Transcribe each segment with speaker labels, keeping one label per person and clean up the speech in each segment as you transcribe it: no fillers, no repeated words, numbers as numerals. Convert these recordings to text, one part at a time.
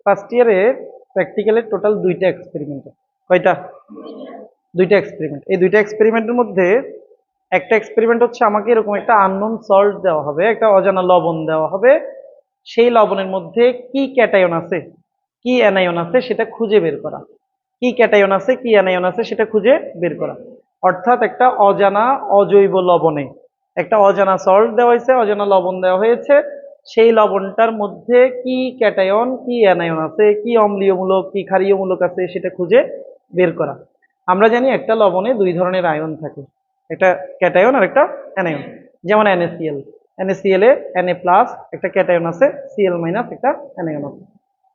Speaker 1: First ইয়ারে প্র্যাকটিক্যালের total দুইটা experiment. কয়টা? দুইটা এক্সপেরিমেন্ট। এই দুইটা এক্সপেরিমেন্টের মধ্যে একটা এক্সপেরিমেন্ট হচ্ছে আমাকে এরকম একটা আননোন সল্ট দেওয়া হবে, একটা অজানা লবণ দেওয়া হবে, সেই লবণের মধ্যে কি ক্যাটায়ন আছে কি অ্যানায়ন আছে সেটা খুঁজে বের করা। কি ক্যাটায়ন আছে কি অ্যানায়ন আছে সেটা খুঁজে বের করা। অর্থাৎ একটা অজানা অজৈব লবণে একটা অজানা সল্ট দেওয়া হয়েছে, অজানা লবণ দেওয়া হয়েছে, সেই লবণটার মধ্যে কি ক্যাটায়ন কি অ্যানায়ন আছে, কি অম্লীয়মূলক কি ক্ষারীয়মূলক আছে সেটা খুঁজে বের করা। আমরা জানি একটা লবণে দুই ধরনের আয়ন থাকে, একটা ক্যাটায়ন আর একটা অ্যানায়ন। যেমন NaCl, NaCl এ Na+ একটা ক্যাটায়ন আছে, Cl- একটা অ্যানায়ন আছে।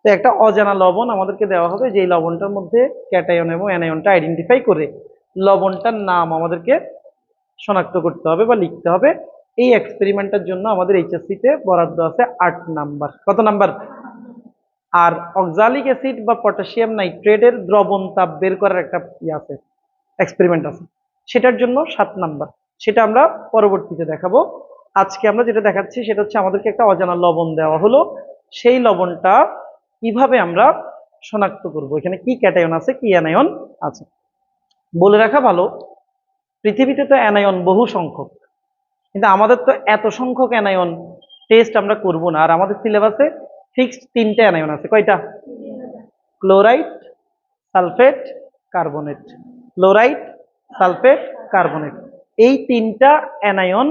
Speaker 1: তো একটা অজানা লবণ আমাদেরকে দেওয়া হবে, যেই লবণটার মধ্যে ক্যাটায়ন এবং অ্যানায়নটা আইডেন্টিফাই করে লবণটার নাম আমাদেরকে শনাক্ত করতে হবে বা লিখতে হবে। এই এক্সপেরিমেন্টের জন্য আমাদের এইচএসসি তে বরাদ্দ আছে 8 নাম্বার। কত নাম্বার? আর অক্সালিক অ্যাসিড বা পটাশিয়াম নাইট্রেটের দ্রবণ তাপ বের করার একটা আছে, এক্সপেরিমেন্ট আছে, সেটার জন্য 7 নাম্বার। সেটা আমরা পরবর্তীতে দেখাবো। আজকে আমরা যেটা দেখাচ্ছি সেটা হচ্ছে আমাদেরকে একটা অজানা লবণ দেওয়া হলো, সেই লবণটা কিভাবে আমরা শনাক্ত করব, এখানে কি ক্যাটায়ন আছে কি অ্যানায়ন আছে। বলে রাখা ভালো, পৃথিবীতে তো অ্যানায়ন বহু সংখ্যক, কিন্তু আমাদের তো এত সংখ্যক অ্যানায়ন টেস্ট আমরা করব না। আর আমাদের সিলেবাসে ফিক্সড 3টে অ্যানায়ন আছে। কয়টা? Chloride, sulphate, carbonate. Chloride, sulphate, carbonate, এই 3টা অ্যানায়ন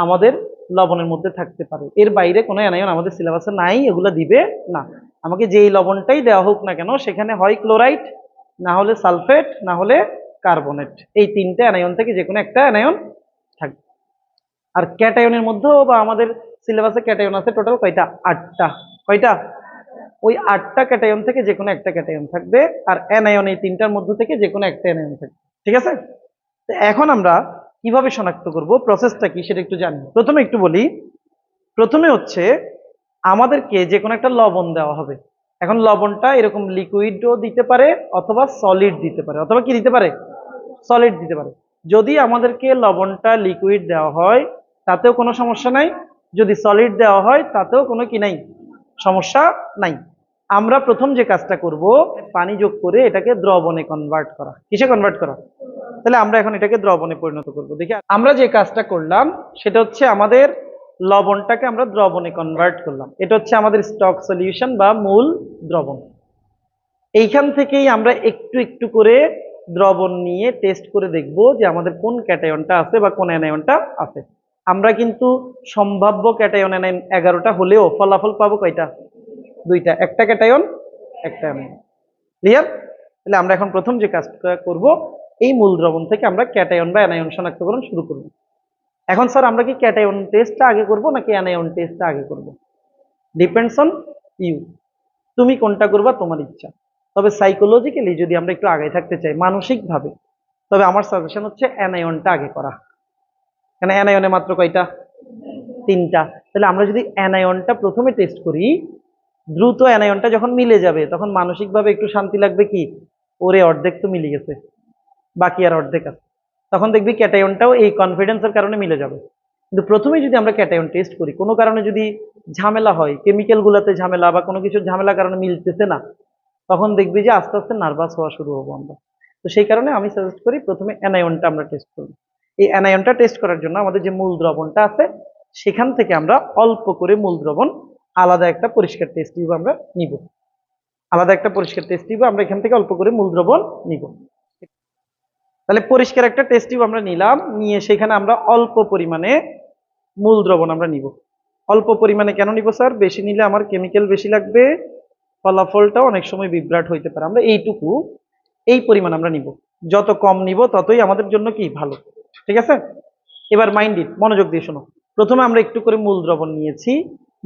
Speaker 1: আমাদের লবণের মধ্যে থাকতে পারে। এর বাইরে কোনো অ্যানায়ন আমাদের সিলেবাসে নাই, এগুলো দিবে না। আমাকে যেই লবণটাই দেওয়া হোক না কেন, সেখানে হয় ক্লোরাইড, না হলে সালফেট, না হলে কার্বনেট, এই 3টে অ্যানায়ন থেকে যে কোনো একটা অ্যানায়ন থাকবে। আর ক্যাটায়নের মধ্যেও বা আমাদের সিলেবাসে ক্যাটায়ন আছে টোটাল কয়টা? 8টা। কয়টা? ওই 8টা ক্যাটায়ন থেকে যে কোনো একটা ক্যাটায়ন থাকবে, আর অ্যানায়ন এই 3টার মধ্যে থেকে যে কোনো একটা অ্যানায়ন থাকবে। ঠিক আছে? তো এখন আমরা কিভাবে শনাক্ত করব, প্রসেসটা কি সেটা একটু জানি। প্রথমে একটু বলি, প্রথমে হচ্ছে আমাদেরকে যে কোনো একটা লবণ দেওয়া হবে। এখন লবণটা এরকম লিকুইডও দিতে পারে অথবা সলিড দিতে পারে, অথবা কি দিতে পারে? সলিড দিতে পারে। যদি আমাদেরকে লবণটা লিকুইড দেওয়া হয় তাতেও কোনো সমস্যা নাই, যদি সলিড দেওয়া হয় তাতেও কোনো কি নাই, সমস্যা নাই। আমরা প্রথম যে কাজটা করব, পানি যোগ করে এটাকে দ্রবণে কনভার্ট করা। কিসে কনভার্ট করা? তাহলে আমরা এখন এটাকে দ্রবণে পরিণত করব। দেখি আমরা যে কাজটা করলাম সেটা হচ্ছে আমাদের লবণটাকে আমরা দ্রবণে কনভার্ট করলাম। এটা হচ্ছে আমাদের স্টক সলিউশন বা মূল দ্রবণ। এইখান থেকেই আমরা একটু একটু করে দ্রবণ নিয়ে টেস্ট করে দেখব যে আমাদের কোন ক্যাটায়নটা আছে বা কোন অ্যানায়নটা আছে। আমরা কিন্তু সম্ভাব্য ক্যাটায়ন অ্যানায়ন 11টা হলেও ফলাফল পাবো কয়টা? 2টা, একটা ক্যাটায়ন একটা অ্যানায়ন। ক্লিয়ার? তাহলে আমরা এখন প্রথম যে কাজটা করব, এই মূল দ্রবণ থেকে আমরা ক্যাটায়ন বা অ্যানায়ন শনাক্তকরণ শুরু করব। এখন স্যার আমরা কি ক্যাটায়ন টেস্টটা আগে করব নাকি অ্যানায়ন টেস্টটা আগে করব? ডিপেন্ডস অন ইউ, তুমি কোনটা করবা তোমার ইচ্ছা। তবে সাইকোলজিক্যালি যদি আমরা একটু আগে থাকতে চাই মানসিকভাবে, তবে আমার সাজেশন হচ্ছে অ্যানায়নটা আগে করা। কেন? অ্যানায়নে মাত্র কয়টা? 3টা। তাহলে আমরা যদি অ্যানায়নটা প্রথমে টেস্ট করি, দ্রুত অ্যানায়নটা যখন মিলে যাবে তখন মানসিকভাবে একটু শান্তি লাগবে, কি ওরে অর্ধেক তো মিলে গেছে, বাকি আর অর্ধেক আছে। তখন দেখবি ক্যাটায়নটাও এই কনফিডেন্সের কারণে মিলে যাবে। কিন্তু প্রথমেই যদি আমরা ক্যাটায়ন টেস্ট করি, কোনো কারণে যদি ঝামেলা হয়, কেমিক্যাল গুলাতে ঝামেলা বা কোনো কিছুর ঝামেলার কারণে মিলতেছে না, তখন দেখবি যে আস্তে আস্তে নার্ভাস হওয়া শুরু হবো আমরা। তো সেই কারণে আমি সাজেস্ট করি প্রথমে অ্যানায়নটা আমরা টেস্ট করি। এই অ্যানায়নটা টেস্ট করার জন্য আমাদের যে মূল দ্রবণটা আছে সেখান থেকে আমরা অল্প করে মূল দ্রবণ আলাদা একটা পরিষ্কার টেস্ট টিউব আমরা নিব। আলাদা একটা পরিষ্কার টেস্ট টিউব আমরা এখান থেকে অল্প করে মূল দ্রবণ নিব। তাহলে পরিষ্কার একটা টেস্ট টিউব আমরা নিলাম, নিয়ে সেখানে আমরা অল্প পরিমাণে মূল দ্রবণ আমরা নিব। অল্প পরিমাণে কেন নিব স্যার? বেশি নিলে আমার কেমিক্যাল বেশি লাগবে, ফলাফলটাও অনেক সময় বিভ্রাট হইতে পারে। আমরা এইটুকু, এই পরিমাণ আমরা নিব। যত কম নিব ততই আমাদের জন্য কি ভালো। ঠিক আছে? এবার মাইন্ড ইট, মনোযোগ দিয়ে শোনো। প্রথমে আমরা একটু করে মূল দ্রবণ নিয়েছি।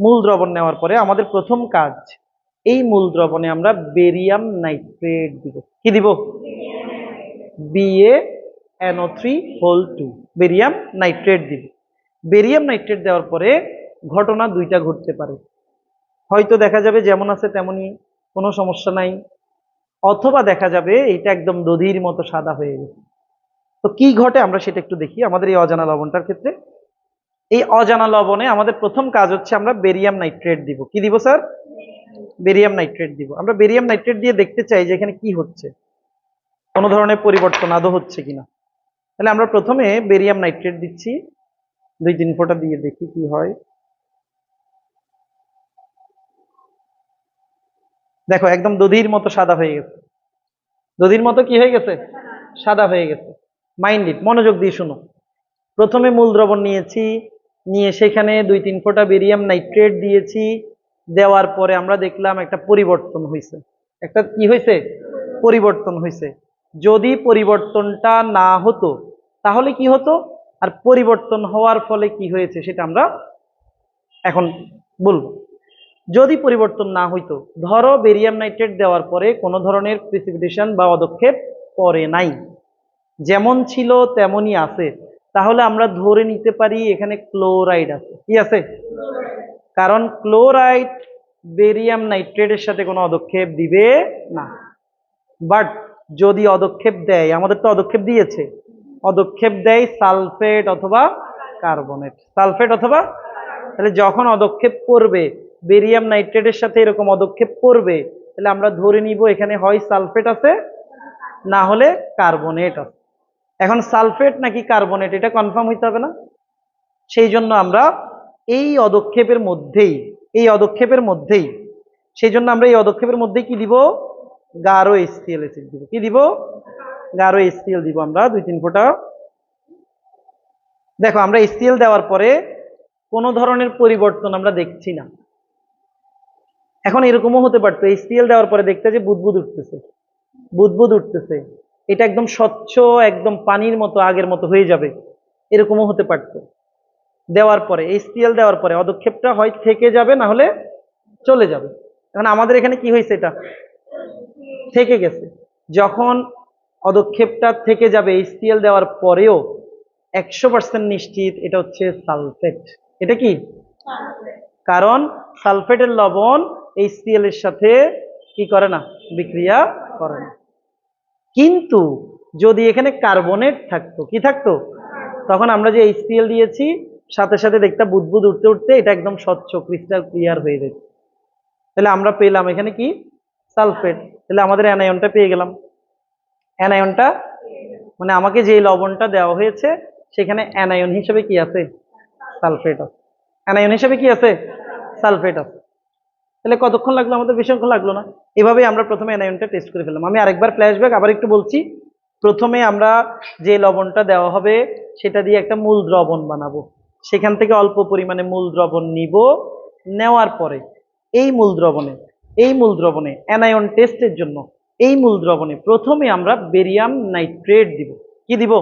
Speaker 1: মূল দ্রবণ নেওয়ার পরে আমাদের প্রথম কাজ, এই মূল দ্রবণে আমরা বেরিয়াম নাইট্রেট দিব। কি দিব? BaNO3(2), বেরিয়াম নাইট্রেট দিব। বেরিয়াম নাইট্রেট দেওয়ার পরে ঘটনা দুইটা ঘটতে পারে। হয়তো দেখা যাবে যেমন আছে তেমনই, কোনো সমস্যা নাই, অথবা দেখা যাবে এটা একদম দধির মতো সাদা হয়ে গেছে। তো কি ঘটে আমরা সেটা একটু দেখি আমাদের এই অজানা লবণটার ক্ষেত্রে। এই অজানা লবণে আমাদের প্রথম কাজ হচ্ছে আমরা বেরিয়াম নাইট্রেট দিব। কি দিব স্যার? বেরিয়াম নাইট্রেট দিব। আমরা বেরিয়াম নাইট্রেট দিয়ে দেখতে চাই যে এখানে কি হচ্ছে, কোনো ধরনের পরিবর্তন আদৌ হচ্ছে কিনা। তাহলে আমরা প্রথমে বেরিয়াম নাইট্রেট দিচ্ছি, 2-3 ফোঁটা দিয়ে দেখি কি হয়। দেখো একদম দধির মতো সাদা হয়ে গেছে। দধির মতো কি হয়ে গেছে? সাদা হয়ে গেছে। মাইন্ড ইট, মনোযোগ দিয়ে শুনো। প্রথমে মূল দ্রবণ নিয়েছি, নিয়ে সেখানে 2-3 ফোঁটা বেরিয়াম নাইট্রেট দিয়েছি। দেওয়ার পরে আমরা দেখলাম একটা পরিবর্তন হয়েছে। একটা কি হয়েছে? পরিবর্তন হয়েছে। যদি পরিবর্তনটা না হতো তাহলে কি হতো, আর পরিবর্তন হওয়ার ফলে কি হয়েছে সেটা আমরা এখন বলবো। যদি পরিবর্তন না হইতো, ধরো বেরিয়াম নাইট্রেট দেওয়ার পরে কোনো ধরনের প্রিসিপিটেশন বা পদক্ষেপ পড়ে নাই, যেমন ছিল তেমনই আছে, তাহলে আমরা ধরে নিতে পারি এখানে ক্লোরাইড আছে। কি আছে? কারণ ক্লোরাইড বেরিয়াম নাইট্রেটের সাথে কোনো পদক্ষেপ দিবে না। বাট যদি পদক্ষেপ দেয়, আমাদের তো পদক্ষেপ দিয়েছে, পদক্ষেপ দেয় সালফেট অথবা কার্বনেট, সালফেট অথবা, তাহলে যখন পদক্ষেপ করবে বেরিয়াম নাইট্রেটের সাথে এরকম পদক্ষেপ করবে, তাহলে আমরা ধরে নিব এখানে হয় সালফেট আছে, না হলে কার্বনেট আছে। এখন সালফেট নাকি কার্বনেট এটা কনফার্ম হইতে হবে না? সেই জন্য আমরা এই পদক্ষেপের মধ্যেই, সেই জন্য আমরা এই পদক্ষেপের মধ্যেই কি দিব? গাঢ় HCl অ্যাসিড দিব। কি দিব? গাঢ় HCl দিব আমরা 2-3 ফোঁটা। দেখো আমরা HCl দেওয়ার পরে কোনো ধরনের পরিবর্তন আমরা দেখছি না। এখন এরকমও হতে পারতো HCl দেওয়ার পরে দেখতে যে বুদবুদ উঠতেছে, বুদবুদ উঠতেছে, এটা একদম স্বচ্ছ, একদম পানির মতো আগের মতো হয়ে যাবে, এরকমও হতে পারতো। দেওয়ার পরে HCl দেওয়ার পরে পদক্ষেপটা হয় থেকে যাবে, না হলে চলে যাবে। এখন আমাদের এখানে কি হয়েছে? এটা থেকে গেছে। যখন পদক্ষেপটা থেকে যাবে HCl দেওয়ার পরেও 100% নিশ্চিত এটা হচ্ছে সালফেট। এটা কি? কারণ সালফেটের লবণ HCl এর সাথে কি করে না? বিক্রিয়া করে না। কিন্তু যদি এখানে কার্বনেট থাকতো, কি থাকতো? তখন আমরা যে HCl দিয়েছি সাথে সাথে দেখতে বুদবুদ উঠতে উঠতে এটা একদম স্বচ্ছ ক্রিস্টাল ক্লিয়ার হয়ে যেত। তাহলে আমরা পেলাম এখানে কি? সালফেট। তাহলে আমাদের অ্যানায়নটা পেয়ে গেলাম। অ্যানায়নটা মানে আমাকে যে লবণটা দেওয়া হয়েছে সেখানে অ্যানায়ন হিসেবে কি আছে? সালফেট আছে। অ্যানায়ন হিসেবে কি আছে? সালফেট আছে। তাহলে কতক্ষণ লাগলো আমাদের? বেশিক্ষণ লাগলো না। এভাবেই আমরা প্রথমে অ্যানায়নটা টেস্ট করে ফেললাম। আমি আরেকবার ফ্ল্যাশব্যাক আবার একটু বলছি। প্রথমে আমরা যে লবণটা দেওয়া হবে সেটা দিয়ে একটা মূল দ্রবণ বানাবো, সেখান থেকে অল্প পরিমাণে মূল দ্রবণ নিব। নেওয়ার পরে এই মূল দ্রবণে অ্যানায়ন টেস্টের জন্য এই মূল দ্রবণে প্রথমে আমরা বেরিয়াম নাইট্রেট দিব। কি দিব?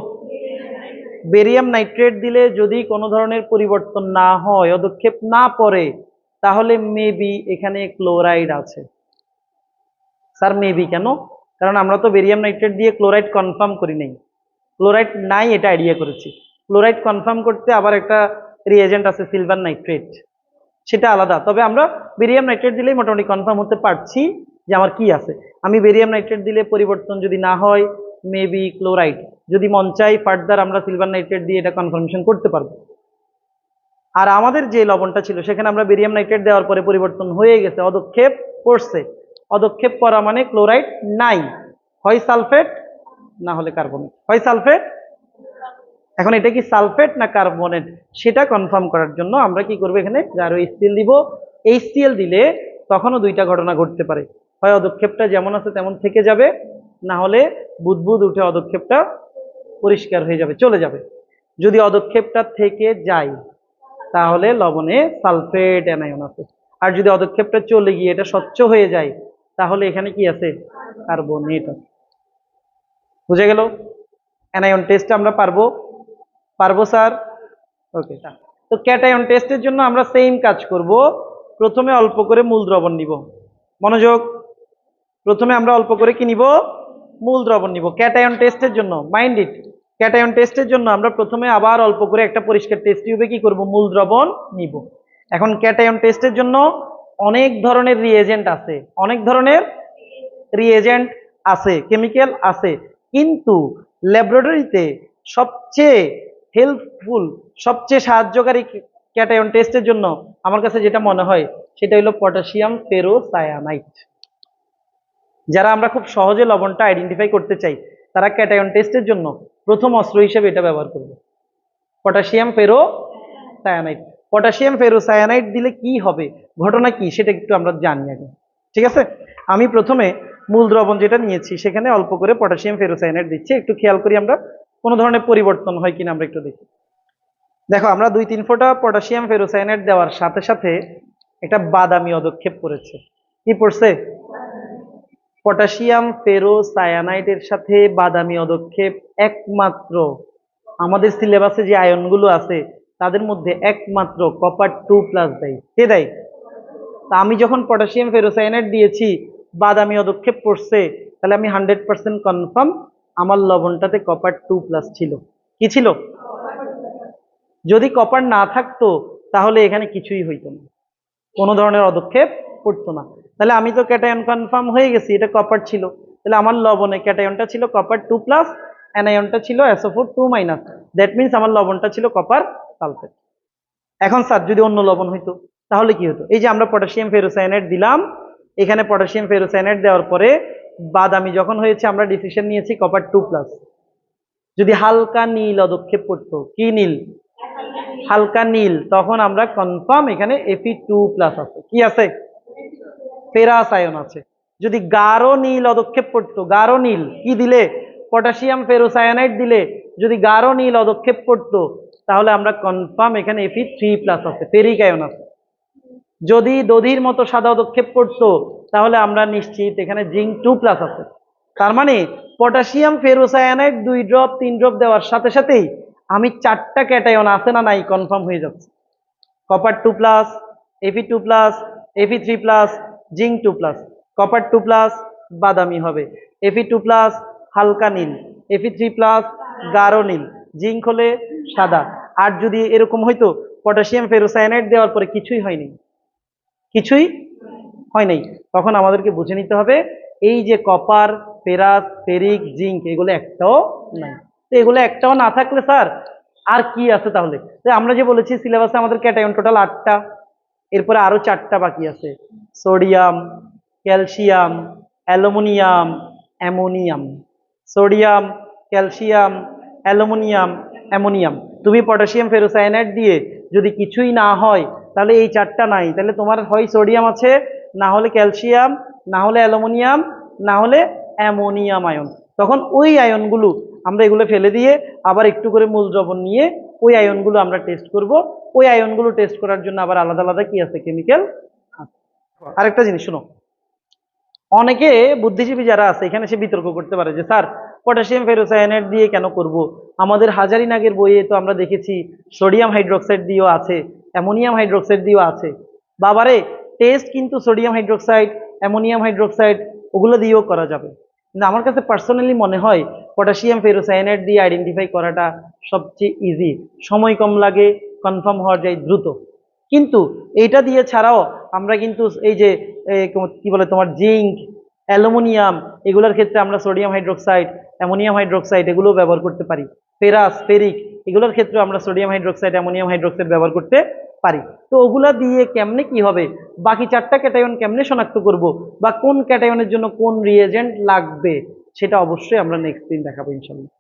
Speaker 1: বেরিয়াম নাইট্রেট দিলে যদি কোনো ধরনের পরিবর্তন না হয়, পদক্ষেপ না পড়ে, তাহলে মেবি এখানে ক্লোরাইড আছে। স্যার মেবি কেন? কারণ আমরা তো বেরিয়াম নাইট্রেট দিয়ে ক্লোরাইড কনফার্ম করি নাই, ক্লোরাইড নাই এটা আইডিয়া করেছি। ক্লোরাইড কনফার্ম করতে আবার একটা রিএজেন্ট আছে সিলভার নাইট্রেট, সেটা আলাদা। তবে আমরা বেরিয়াম নাইট্রেট দিলেই মোটামুটি কনফার্ম হতে পারছি যে আমার কি আছে। আমি বেরিয়াম নাইট্রেট দিলে পরিবর্তন যদি না হয় মেবি ক্লোরাইড, যদি মন চাই ফার্দার আমরা সিলভার নাইট্রেট দিয়ে এটা কনফার্মেশন করতে পারবো। আর আমাদের যে লবণটা ছিল সেখানে আমরা বেরিয়াম নাইট্রেট দেওয়ার পরে পরিবর্তন হয়ে গেছে, পদক্ষেপ পড়ছে। পদক্ষেপ করা মানে ক্লোরাইড নাই, হয় সালফেট না হলে কার্বনেট, হয় সালফেট। এখন এটা কি সালফেট না কার্বনেট সেটা কনফার্ম করার জন্য আমরা কি করবো? এখানে গাঢ় HCl দিব। HCl দিলে তখনও দুইটা ঘটনা ঘটতে পারে, হয় পদক্ষেপটা যেমন আছে তেমন থেকে যাবে, না হলে বুদবুদ উঠে পদক্ষেপটা পরিষ্কার হয়ে যাবে, চলে যাবে। যদি পদক্ষেপটা থেকে যায় তাহলে লবণে সালফেট অ্যানায়ন আছে। আর যদি পদক্ষেপটা চলে গিয়ে এটা স্বচ্ছ হয়ে যায় তাহলে এখানে কি আছে? কার্বনেট আছে। বুঝে গেল? অ্যানায়ন টেস্ট আমরা পারবো? পারবো স্যার? ওকে। তো ক্যাটায়ন টেস্টের জন্য আমরা সেম কাজ করব। প্রথমে অল্প করে মূল দ্রবণ নিব। মনোযোগ, প্রথমে আমরা অল্প করে কি নিব? মূল দ্রবণ নিব ক্যাটায়ন টেস্টের জন্য। মাইন্ড ইট, ক্যাটায়ন টেস্টের জন্য আমরা প্রথমে আবার অল্প করে একটা পরিষ্কার টেস্ট টিউবে কি করব? মূল দ্রবণ নিব। এখন ক্যাটায়ন টেস্টের জন্য অনেক ধরনের রিএজেন্ট আছে, অনেক ধরনের রিএজেন্ট আছে, কেমিক্যাল আছে, কিন্তু ল্যাবরেটরিতে সবচেয়ে হেল্পফুল, সবচেয়ে সাহায্যকারী ক্যাটায়ন টেস্টের জন্য আমার কাছে যেটা মনে হয় সেটা হলো পটাশিয়াম ফেরোসায়ানাইড। যারা আমরা খুব সহজে লবণটা আইডেন্টিফাই করতে চাই তারা ক্যাটায়ন টেস্টের জন্য প্রথম অস্ত্র হিসেবে এটা ব্যবহার করবে, পটাশিয়াম ফেরোসায়ানাইড। পটাশিয়াম ফেরোসায়ানাইড দিলে কি হবে, ঘটনা কি সেটা একটু আমরা জানি আগে, ঠিক আছে? আমি প্রথমে মূল দ্রবণ যেটা নিয়েছি সেখানে অল্প করে পটাশিয়াম ফেরোসায়ানাইড দিচ্ছি, একটু খেয়াল করি আমরা কোনো ধরনের পরিবর্তন হয় কিনা আমরা একটু দেখি। দেখো আমরা 2-3 ফোঁটা পটাশিয়াম ফেরোসায়ানাইড দেওয়ার সাথে সাথে একটা বাদামি অদক্ষেপ পড়েছে। কি পড়ছে? পটাশিয়াম ফেরোসায়ানাইডের সাথে বাদামি অদক্ষেপ একমাত্র আমাদের সিলেবাসে যে আয়নগুলো আছে তাদের মধ্যে একমাত্র কপার 2+ দেয়। কে দেয়? তা আমি যখন পটাশিয়াম ফেরোসায়ানাইড দিয়েছি বাদামি অদক্ষেপ পড়ছে, তাহলে আমি 100% কনফার্ম আমার লবণটাতে কপার 2+ ছিল। কি ছিল? যদি কপার না থাকতো তাহলে এখানে কিছুই হইতো না, কোনো ধরনের অদক্ষেপ পড়তো না। তাহলে আমি তো ক্যাটায়ন কনফার্ম হয়ে গেছি, এটা কপার ছিল, তাহলে আমার লবণে ক্যাটায়নটা ছিল কপার 2+, অ্যানায়নটা ছিল SO4 2-। দ্যাট মিনস আমার লবণটা ছিল কপার সালফেট। এখন স্যার যদি অন্য লবণ হইতো তাহলে কি হতো? এই যে আমরা পটাশিয়াম ফেরোসায়ানাইড দিলাম, এখানে পটাশিয়াম ফেরোসায়ানাইড দেওয়ার পরে বাদামি যখন হয়েছে আমরা ডিসিশন নিয়েছি কপার 2+। যদি হালকা নীল অদক্ষেপ পড়তো, কি নীল? হালকা নীল, তখন আমরা কনফার্ম এখানে Fe2+ আছে। কি আছে? ফেরাস আয়ন আছে। যদি গাঢ় নীল অদক্ষেপ পড়তো, গাঢ় নীল কি দিলে? পটাশিয়াম ফেরোসায়ানাইড দিলে যদি গাঢ় নীল অদক্ষেপ পড়তো তাহলে আমরা কনফার্ম এখানে Fe3+ আছে, ফেরিক আয়ন আছে। যদি দধির মতো সাদা অদক্ষেপ পড়তো তাহলে আমরা নিশ্চিত এখানে জিঙ্ক 2+ আছে। তার মানে পটাশিয়াম ফেরোসায়ানাইড 2 ড্রপ 3 ড্রপ দেওয়ার সাথে সাথেই আমি 4টা ক্যাটায়ন আছে না নাই কনফার্ম হয়ে যাচ্ছে। Copper 2+, Fe2+, Fe3+, zinc 2+। Copper 2+ বাদামি হবে, Fe2+ হালকা নীল, Fe3+ গাঢ় নীল, জিঙ্ক হলে সাদা। আর যদি এরকম হইতো পটাশিয়াম ফেরোসায়ানাইড দেওয়ার পরে কিছুই হয়নি, কিছুই হয় নাই, তখন আমাদেরকে বুঝে নিতে হবে এই যে কপার, ফেরাস, ফেরিক, জিঙ্ক এগুলো একটাও নাই। তো এগুলো একটাও না থাকলে স্যার আর কি আছে তাহলে? তো আমরা যে বলেছি সিলেবাসে আমাদের ক্যাটায়ন টোটাল 8টা, এরপরে আরো 4টা বাকি আছে, sodium, calcium, aluminium, ammonium. Sodium, calcium, aluminium, ammonium. তুমি পটাশিয়াম ফেরোসায়ানাইড দিয়ে যদি কিছুই না হয় তাহলে এই 4টা নাই, তাহলে তোমার হয় সোডিয়াম আছে, না হলে ক্যালসিয়াম, না হলে অ্যালুমিনিয়াম, না হলে অ্যামোনিয়াম আয়ন। তখন ওই আয়নগুলো আমরা এগুলো ফেলে দিয়ে আবার একটু করে মূল দ্রবণ নিয়ে ওই আয়নগুলো আমরা টেস্ট করব। ওই আয়নগুলো টেস্ট করার জন্য আবার আলাদা আলাদা কি আছে? কেমিক্যাল। আরেকটা জিনিস শুনো, অনেকে বুদ্ধিজীবী যারা আছে এখানে সে বিতর্ক করতে পারে যে স্যার পটাশিয়াম ফেরোসায়ানাইড দিয়ে কেন করব, আমাদের হাজারিনাগের বইয়ে তো আমরা দেখেছি সোডিয়াম হাইড্রোক্সাইড দিয়েও আছে, অ্যামোনিয়াম হাইড্রোক্সাইড দিয়েও আছে। বাবারে টেস্ট কিন্তু সোডিয়াম হাইড্রোক্সাইড, অ্যামোনিয়াম হাইড্রোক্সাইড ওগুলো দিয়েও করা যাবে, কিন্তু আমার কাছে পার্সোনালি মনে হয় পটাশিয়াম ফেরোসায়ানাইড দিয়ে আইডেন্টিফাই করাটা সবচেয়ে ইজি, সময় কম লাগে, কনফার্ম হওয়া যায় দ্রুত। কিন্তু এইটা দিয়ে ছাড়াও আমরা কিন্তু এই যে কি বলে তোমার জিঙ্ক, অ্যালুমিনিয়াম এগুলোর ক্ষেত্রে আমরা সোডিয়াম হাইড্রোক্সাইড, অ্যামোনিয়াম হাইড্রোক্সাইড এগুলো ব্যবহার করতে পারি। ফেরাস, ফেরিক এগুলোর ক্ষেত্রে আমরা সোডিয়াম হাইড্রোক্সাইড, অ্যামোনিয়াম হাইড্রোক্সাইড ব্যবহার করতে পারি। তো ওগুলা দিয়ে কেমনে কি হবে, বাকি 4টা ক্যাটায়ন কেমনে শনাক্ত করব, বা কোন ক্যাটায়নের জন্য কোন রিয়েজেন্ট লাগবে সেটা অবশ্যই আমরা নেক্সট দিন দেখাবো ইনশাল্লাহ।